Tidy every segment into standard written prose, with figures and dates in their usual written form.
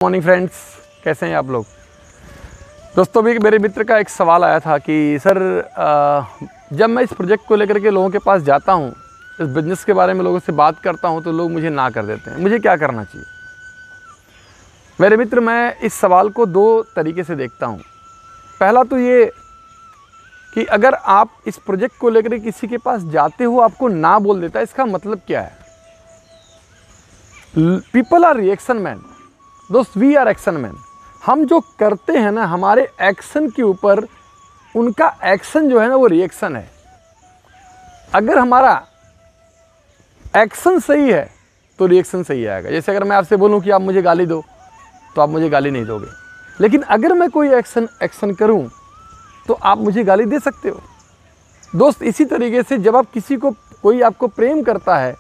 Morning friends, कैसे हैं आप लोग। दोस्तों, भी मेरे मित्र का एक सवाल आया था कि सर जब मैं इस प्रोजेक्ट को लेकर के लोगों के पास जाता हूं, इस बिज़नेस के बारे में लोगों से बात करता हूं तो लोग मुझे ना कर देते हैं, मुझे क्या करना चाहिए। मेरे मित्र, मैं इस सवाल को दो तरीके से देखता हूं। पहला तो ये कि अगर आप इस प्रोजेक्ट को लेकर किसी के पास जाते हो, आपको ना बोल देता है, इसका मतलब क्या है। पीपल आर रिएक्शन मैन दोस्त, वी आर एक्शन मैन। हम जो करते हैं ना, हमारे एक्शन के ऊपर उनका एक्शन जो है ना, वो रिएक्शन है। अगर हमारा एक्शन सही है तो रिएक्शन सही आएगा। जैसे अगर मैं आपसे बोलूं कि आप मुझे गाली दो, तो आप मुझे गाली नहीं दोगे। लेकिन अगर मैं कोई एक्शन करूं तो आप मुझे गाली दे सकते हो। दोस्त, इसी तरीके से जब आप किसी को, कोई आपको प्रेम करता है,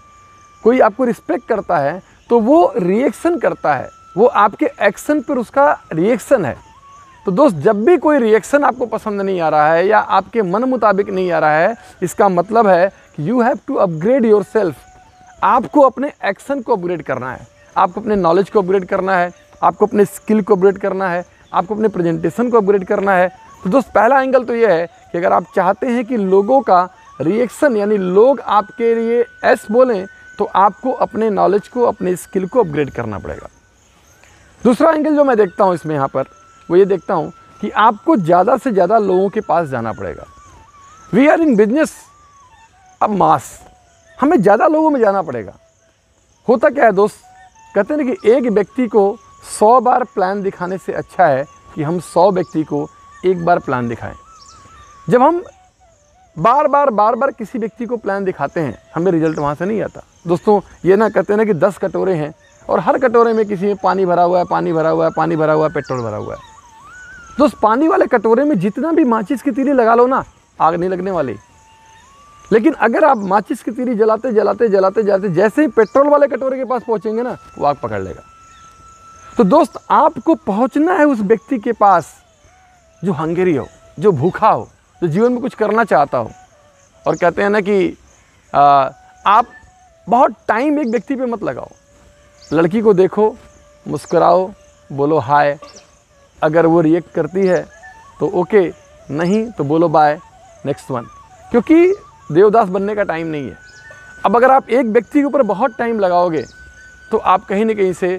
कोई आपको रिस्पेक्ट करता है, तो वो रिएक्शन करता है, वो आपके एक्शन पर उसका रिएक्शन है। तो दोस्त, जब भी कोई रिएक्शन आपको पसंद नहीं आ रहा है या आपके मन मुताबिक नहीं आ रहा है, इसका मतलब है कि you have to upgrade yourself. आपको अपने एक्शन को अपग्रेड करना है, आपको अपने नॉलेज को अपग्रेड करना है, आपको अपने स्किल को अपग्रेड करना है, आपको अपने प्रेजेंटेशन को अपग्रेड करना है। तो दोस्त, पहला एंगल तो यह है कि अगर आप चाहते हैं कि लोगों का रिएक्शन यानी लोग आपके लिए एस बोलें, तो आपको अपने नॉलेज को, अपने स्किल को अपग्रेड करना पड़ेगा। दूसरा एंगल जो मैं देखता हूँ इसमें, यहाँ पर वो ये देखता हूँ कि आपको ज़्यादा से ज़्यादा लोगों के पास जाना पड़ेगा। वी आर इन बिजनेस अब मास, हमें ज़्यादा लोगों में जाना पड़ेगा। होता क्या है दोस्त, कहते हैं ना कि एक व्यक्ति को 100 बार प्लान दिखाने से अच्छा है कि हम 100 व्यक्ति को एक बार प्लान दिखाएं। जब हम बार बार किसी व्यक्ति को प्लान दिखाते हैं, हमें रिजल्ट वहाँ से नहीं आता। दोस्तों, ये ना कहते हैं ना कि 10 कटोरे हैं और हर कटोरे में किसी में पानी भरा हुआ है, पानी भरा हुआ है, पानी भरा हुआ है, पेट्रोल भरा हुआ है। दोस्त, पानी वाले कटोरे में जितना भी माचिस की तीली लगा लो ना, आग नहीं लगने वाली। लेकिन अगर आप माचिस की तीली जलाते जलाते जैसे ही पेट्रोल वाले कटोरे के पास पहुंचेंगे ना, वो आग पकड़ लेगा। तो दोस्त, आपको पहुंचना है उस व्यक्ति के पास जो हंगरी हो, जो भूखा हो, जो जीवन में कुछ करना चाहता हो। और कहते हैं ना कि आप बहुत टाइम एक व्यक्ति पे मत लगाओ। लड़की को देखो, मुस्कुराओ, बोलो हाय। अगर वो रिएक्ट करती है तो ओके, नहीं तो बोलो बाय, नेक्स्ट वन। क्योंकि देवदास बनने का टाइम नहीं है। अब अगर आप एक व्यक्ति के ऊपर बहुत टाइम लगाओगे तो आप कहीं ना कहीं से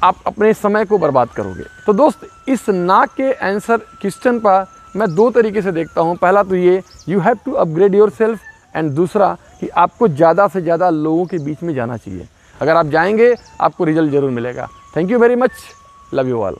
आप अपने समय को बर्बाद करोगे। तो दोस्त, इस ना के आंसर क्वेश्चन पर मैं दो तरीके से देखता हूँ। पहला तो ये, you have to upgrade yourself, and दूसरा कि आपको ज़्यादा से ज़्यादा लोगों के बीच में जाना चाहिए। अगर आप जाएंगे, आपको रिजल्ट ज़रूर मिलेगा। Thank you very much, love you all.